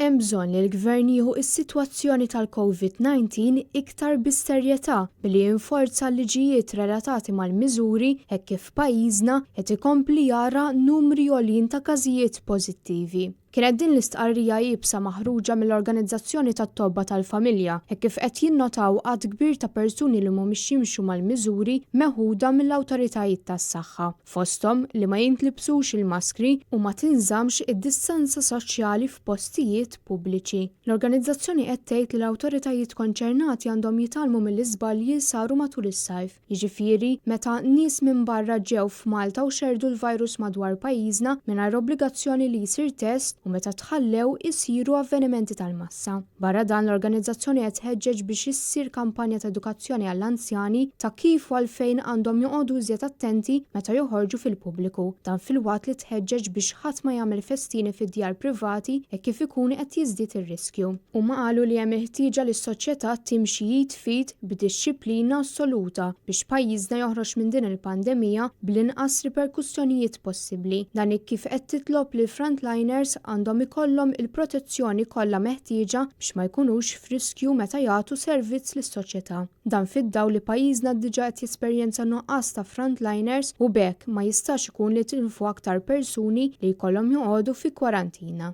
Hemm bżonn li l-Gvern jieħu s-sitwazzjoni tal-COVID-19 iktar bis-serjetà billi jinforza l-liġijiet relatati mal-miżuri hekk kif pajjiżna qed ikompli jara numri għoljin ta' każijiet pożittivi. Kienet din l-istqarrija jibsa maħruġa mill-Organizzazzjoni tat-Tobba tal-Familja hekk kif qed jinnotaw għadd kbir ta' persuni li mhumiex jimxu mal-miżuri meħuda mill-awtoritajiet tas-saħħa, fosthom li ma jintlibsux il-maskri u ma tinżammx id-distanza soċjali f'postijiet pubbliċi. L-organizzazzjoni qed tgħid li l-awtoritajiet konċernati għandhom jitalmu mill-iżbalji saru matul is-sajf. Jiġifieri meta nies minn barra ġew f'Malta u xerdu l-virus madwar pajjiżna mingħajr obbligazzjoni li jsir test u meta tħallew isiru avvenimenti tal-massa. Barra dan l-organizzazzjoni qed tħeġġeġ biex issir kampanja ta' edukazzjoni għall-anzjani ta' kif u għalfejn għandhom joqogħdu iżjed attenti meta joħorġu fil-pubbliku. Dan fil-waqt li tħeġġeġ biex ħadd ma jagħmel festini fid-djar privati hekk kif ikun qed jiżdied ir-riskju. Huma qalu li hemm ħtieġa li s-soċjetà timxi jitfid b'dixxiplina assoluta biex pajjiżna joħroġ minn din il-pandemija bl-inqas riperkussjonijiet possibbli. Dan kif qed titlob li frontliners għandhom ikollhom il-protezzjoni kollha meħtieġa biex ma jkunux f'riskju meta jagħtu servizz lis-soċjetà. Dan fid-dawl li pajjiżna diġà qed jesperjenza nuqqas ta' frontliners u b'hekk ma jistax ikun li tilfu aktar persuni li jkollhom joqogħdu fi kwarantina.